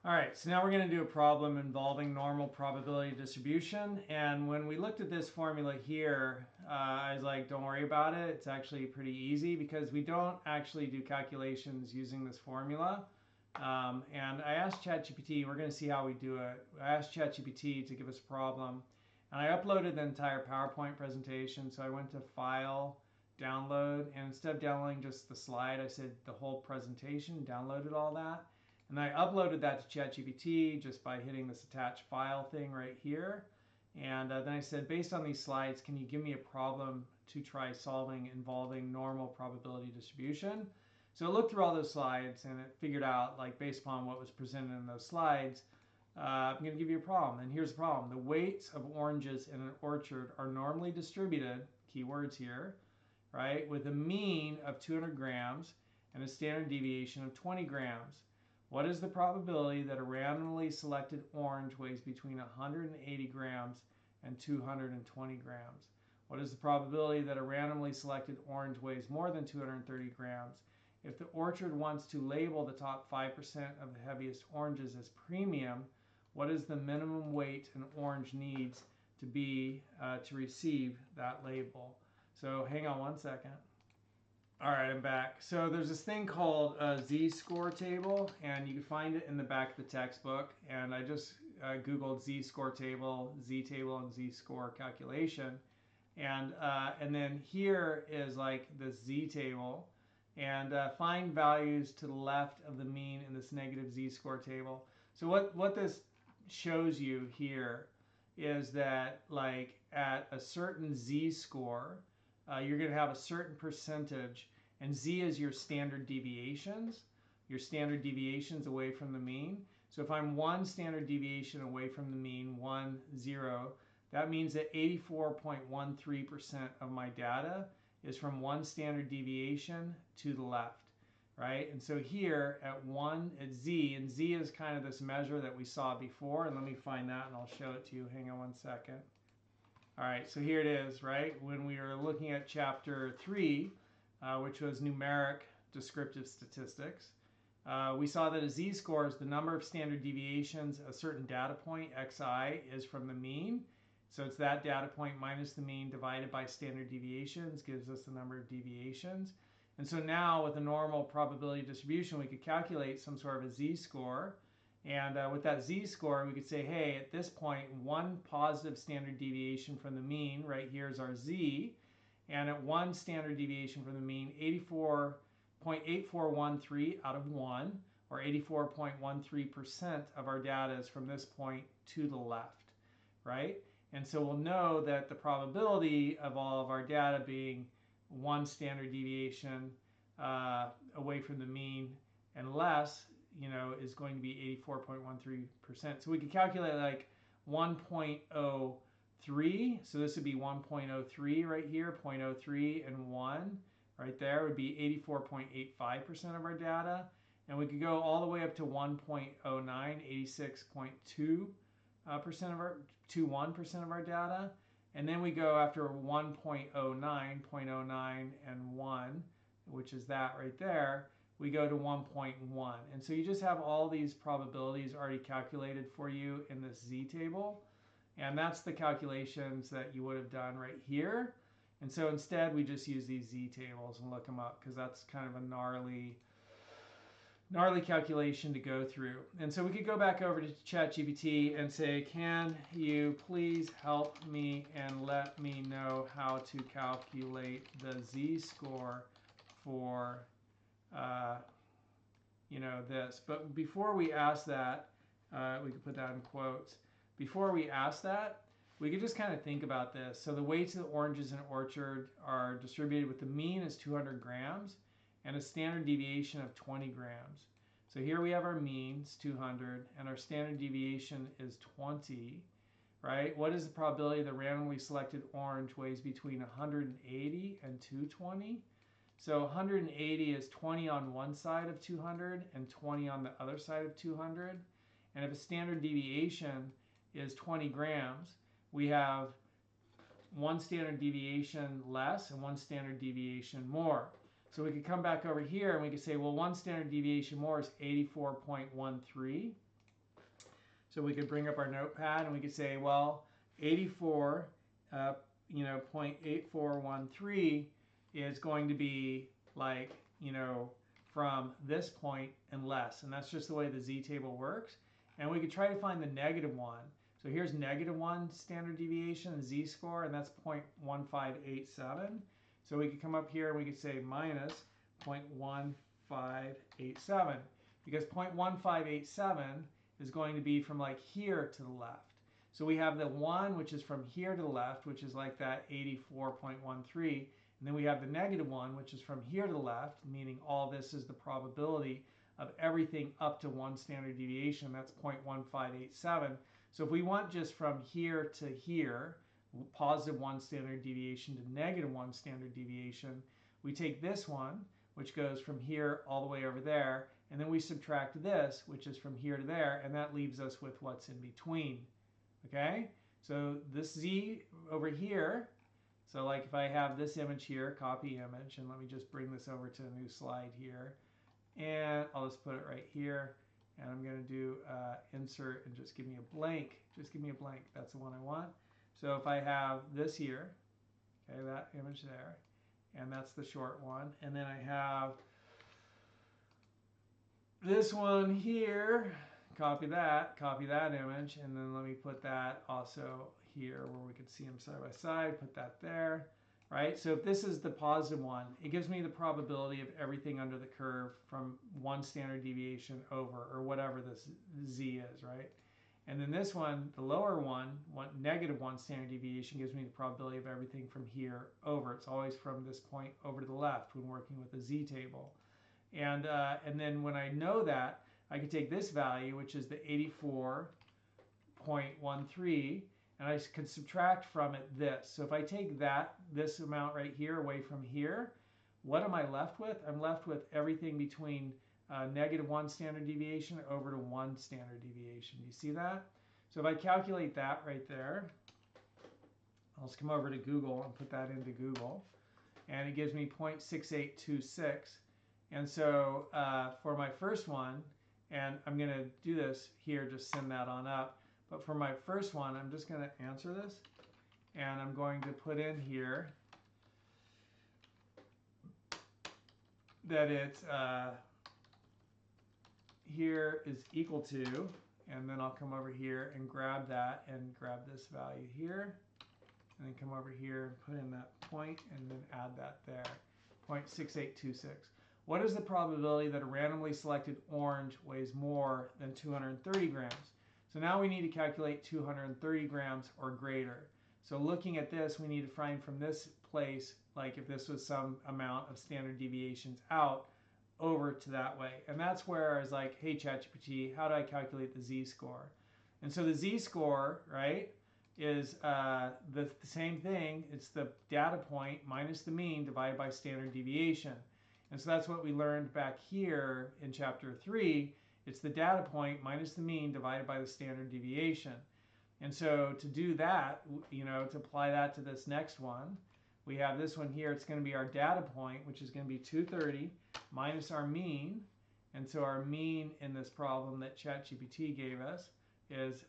All right, so now we're going to do a problem involving normal probability distribution. And when we looked at this formula here, I was like, don't worry about it. It's actually pretty easy because we don't actually do calculations using this formula. And I asked ChatGPT, we're going to see how we do it. I asked ChatGPT to give us a problem. And I uploaded the entire PowerPoint presentation. So I went to File, Download. And instead of downloading just the slide, I said the whole presentation, downloaded all that. And I uploaded that to ChatGPT just by hitting this attach file thing right here. And then I said, based on these slides, can you give me a problem to try solving involving normal probability distribution? So it looked through all those slides and it figured out, like based upon what was presented in those slides, I'm going to give you a problem. And here's the problem. The weights of oranges in an orchard are normally distributed, keywords here, right, with a mean of 200 grams and a standard deviation of 20 grams. What is the probability that a randomly selected orange weighs between 180 grams and 220 grams? What is the probability that a randomly selected orange weighs more than 230 grams? If the orchard wants to label the top 5% of the heaviest oranges as premium, what is the minimum weight an orange needs to be to receive that label? So hang on one second. All right, I'm back. So there's this thing called a z-score table, and you can find it in the back of the textbook. And I just Googled z-score table, z-table, and z-score calculation. And then here is like the z-table. And find values to the left of the mean in this negative z-score table. So what this shows you here is that like at a certain z-score, you're going to have a certain percentage, and z is your standard deviations away from the mean. So if I'm one standard deviation away from the mean, 1, 0, that means that 84.13% of my data is from one standard deviation to the left, right? And so here at z, and z is kind of this measure that we saw before, and let me find that and I'll show it to you. Hang on one second. All right, so here it is, right? When we were looking at chapter 3, which was numeric descriptive statistics, we saw that a z-score is the number of standard deviations a certain data point, xi, is from the mean. So it's that data point minus the mean divided by standard deviations gives us the number of deviations. And so now with a normal probability distribution, we could calculate some sort of a z-score. And with that z-score, we could say, hey, at this point, one positive standard deviation from the mean, right here is our z. And at one standard deviation from the mean, 84.8413 out of 1, or 84.13% of our data is from this point to the left, right? And so we'll know that the probability of all of our data being one standard deviation away from the mean and less, is going to be 84.13%. So we could calculate like 1.03. So this would be 1.03 right here, 0.03 and 1 right there would be 84.85% of our data. And we could go all the way up to 1.09, 86.2% of our 21% of our data. And then we go after 1.09, 0.09 and 1, which is that right there, we go to 1.1. And so you just have all these probabilities already calculated for you in this z-table. And that's the calculations that you would have done right here. And so instead we just use these z-tables and look them up because that's kind of a gnarly calculation to go through. And so we could go back over to ChatGPT and say, can you please help me and let me know how to calculate the z-score for this. But before we ask that, we could put that in quotes. Before we ask that, we could just kind of think about this. So the weights of the oranges in an orchard are distributed with the mean is 200 grams and a standard deviation of 20 grams. So here we have our means, 200, and our standard deviation is 20, right? What is the probability the randomly selected orange weighs between 180 and 220? So 180 is 20 on one side of 200 and 20 on the other side of 200. And if a standard deviation is 20 grams, we have one standard deviation less and one standard deviation more. So we could come back over here and we could say, well, one standard deviation more is 84.13. So we could bring up our notepad and we could say, well, 84, 0.8413 is going to be like, from this point and less. And that's just the way the z-table works. And we could try to find the negative one. So here's -1 standard deviation, the z-score, and that's 0.1587. So we could come up here and we could say minus 0.1587, because 0.1587 is going to be from like here to the left. So we have the 1, which is from here to the left, which is like that 84.13. And then we have the -1, which is from here to the left, meaning all this is the probability of everything up to 1 standard deviation. That's 0.1587. So if we want just from here to here, +1 standard deviation to -1 standard deviation, we take this one, which goes from here all the way over there, and then we subtract this, which is from here to there, and that leaves us with what's in between. Okay? So this z over here, so like if I have this image here, copy image, and let me just bring this over to a new slide here, and I'll just put it right here, and I'm going to do insert and just give me a blank. Just give me a blank. That's the one I want. So if I have this here, okay, that image there, and that's the short one, and then I have this one here, copy that image, and then let me put that also here where we could see them side by side, put that there, right? So if this is the positive one, it gives me the probability of everything under the curve from 1 standard deviation over, or whatever this z is, right? And then this one, the lower one, -1 standard deviation, gives me the probability of everything from here over. It's always from this point over to the left when working with the z-table. And then when I know that, I can take this value, which is the 84.13, and I can subtract from it this. So if I take this amount right here away from here, what am I left with? I'm left with everything between -1 standard deviation over to 1 standard deviation. You see that? So if I calculate that right there, I'll just come over to Google and put that into Google, and it gives me 0.6826. And so for my first one, and I'm going to do this here, just send that on up. But for my first one, I'm just going to answer this, and I'm going to put in here that it's here is equal to, and then I'll come over here and grab that and grab this value here, and then come over here and put in that point and then add that there, 0.6826. What is the probability that a randomly selected orange weighs more than 230 grams? So now we need to calculate 230 grams or greater. So looking at this, we need to find from this place, like if this was some amount of standard deviations out, over to that way. And that's where I was like, hey, ChatGPT, how do I calculate the z-score? And so the z-score, right, is the same thing. It's the data point minus the mean divided by standard deviation. And so that's what we learned back here in chapter 3. It's the data point minus the mean divided by the standard deviation. And so to do that, to apply that to this next one, we have this one here. It's going to be our data point, which is going to be 230 minus our mean. And so our mean in this problem that ChatGPT gave us is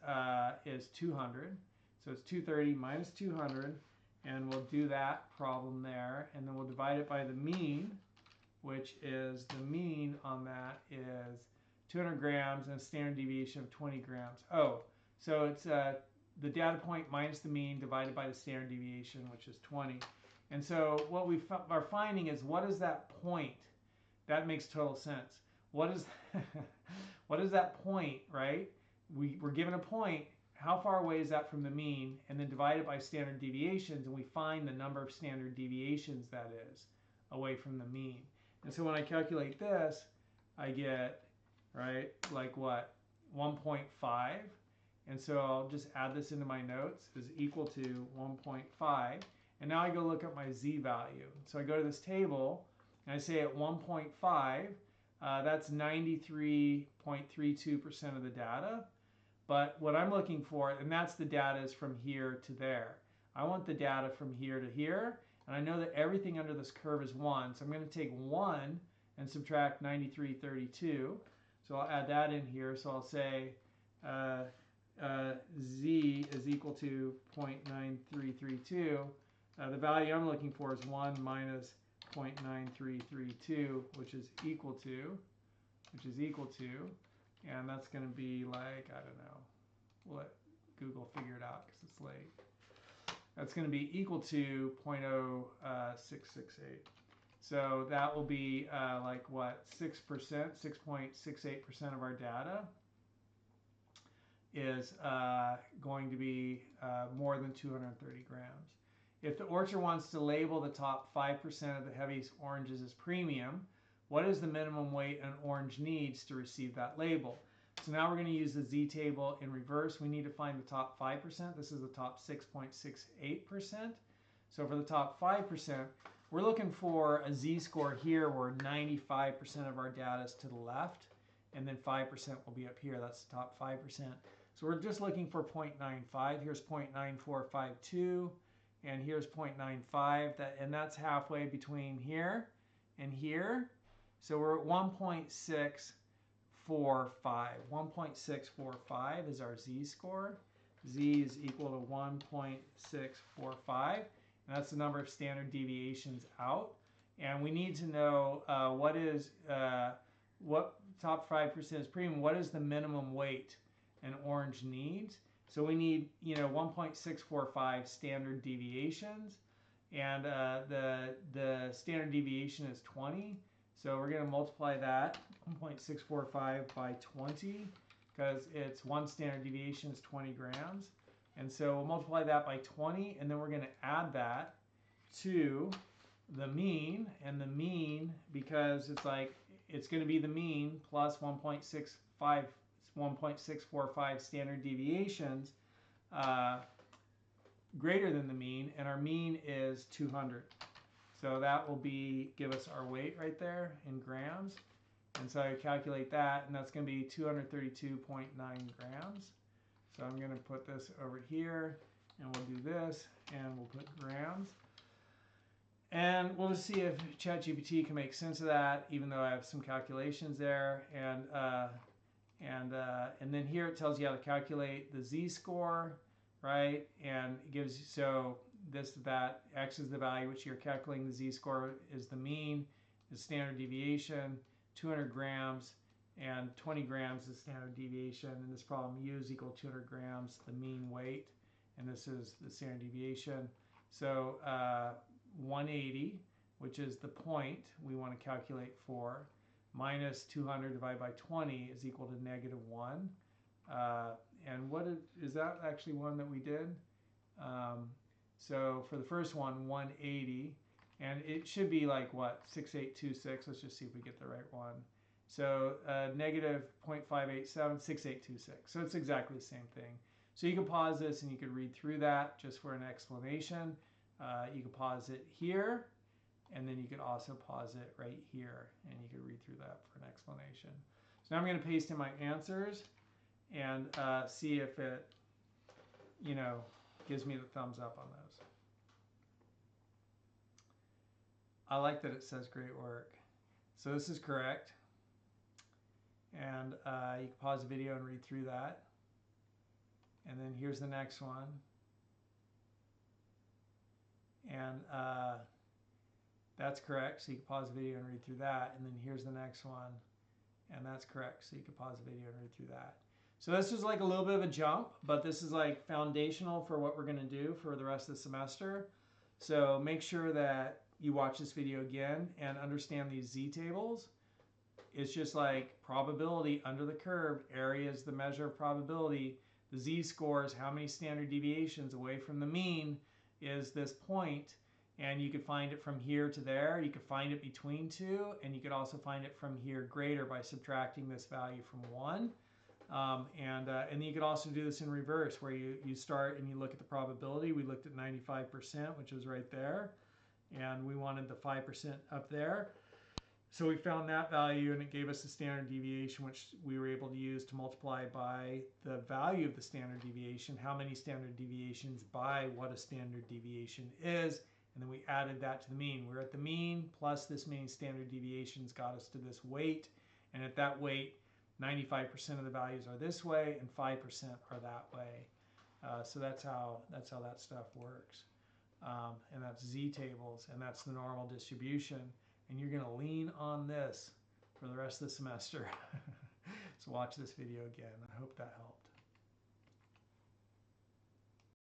200. So it's 230 minus 200, and we'll do that problem there. And then we'll divide it by the mean, which is the mean on that is 200 grams and a standard deviation of 20 grams. Oh, so it's the data point minus the mean divided by the standard deviation, which is 20. And so what we are finding is, what is that point? That makes total sense. What is what is that point, right? We're given a point. How far away is that from the mean? And then divide it by standard deviations, and we find the number of standard deviations that is away from the mean. And so when I calculate this, I get, right, like what? 1.5. And so I'll just add this into my notes, is equal to 1.5. And now I go look at my z value. So I go to this table, and I say at 1.5, that's 93.32% of the data. But what I'm looking for, and that's the data is from here to there. I want the data from here to here. And I know that everything under this curve is 1. So I'm going to take 1 and subtract 93.32. So I'll add that in here. So I'll say z is equal to 0.9332, the value I'm looking for is 1 minus 0.9332, which is equal to, and that's going to be like, I don't know, we'll let Google figure it out because it's late. That's going to be equal to 0.0668. So that will be like what, 6%, 6.68% of our data is going to be more than 230 grams. If the orchard wants to label the top 5% of the heaviest oranges as premium, what is the minimum weight an orange needs to receive that label? So now we're going to use the Z table in reverse. We need to find the top 5%. This is the top 6.68%. So for the top 5%, we're looking for a Z-score here where 95% of our data is to the left, and then 5% will be up here. That's the top 5%. So we're just looking for 0.95. Here's 0.9452, and here's 0.95, and that's halfway between here and here. So we're at 1.645. 1.645 is our Z-score. Z is equal to 1.645, and that's the number of standard deviations out. And we need to know what top 5% is premium. What is the minimum weight an orange needs? So we need 1.645 standard deviations, and the standard deviation is 20. So we're going to multiply that 1.645 by 20 because it's one standard deviation is 20 grams. And so we'll multiply that by 20, and then we're going to add that to the mean. And the mean, because it's going to be the mean plus 1.645 standard deviations greater than the mean, and our mean is 200. So that will give us our weight right there in grams. And so I calculate that, and that's going to be 232.9 grams. So I'm going to put this over here, and we'll do this, and we'll put grams. And we'll just see if ChatGPT can make sense of that, even though I have some calculations there. And then here it tells you how to calculate the Z-score, right? And it gives you, so that X is the value which you're calculating. The Z-score is the mean, the standard deviation, 200 grams, and 20 grams is standard deviation. In this problem, U is equal to 200 grams, the mean weight, and this is the standard deviation. So 180, which is the point we want to calculate for, minus 200 divided by 20 is equal to -1. And what is that actually one that we did? So for the first one, 180, and it should be like what, 6826. Let's just see if we get the right one. So -0.587, 6826. So it's exactly the same thing. So you can pause this and you can read through that just for an explanation. You can pause it here, and then you could also pause it right here, and you could read through that for an explanation. So now I'm going to paste in my answers and see if it, gives me the thumbs up on those. I like that it says great work. So this is correct. And you can pause the video and read through that. And then here's the next one. And that's correct. So you can pause the video and read through that. And then here's the next one. And that's correct. So you can pause the video and read through that. So this is like a little bit of a jump, but this is like foundational for what we're going to do for the rest of the semester. So make sure that you watch this video again and understand these Z tables. It's just like probability under the curve. Area is the measure of probability. The Z-score is how many standard deviations away from the mean is this point. And you could find it from here to there. You could find it between 2, and you could also find it from here greater by subtracting this value from 1. And then you could also do this in reverse, where you start and you look at the probability. We looked at 95%, which was right there, and we wanted the 5% up there. So we found that value, and it gave us the standard deviation, which we were able to use to multiply by the value of the standard deviation, how many standard deviations by what a standard deviation is, and then we added that to the mean. We're at the mean plus this many standard deviations got us to this weight, and at that weight, 95% of the values are this way and 5% are that way. So that's how that stuff works. And that's z-tables, and that's the normal distribution. And you're going to lean on this for the rest of the semester. So watch this video again. I hope that helped.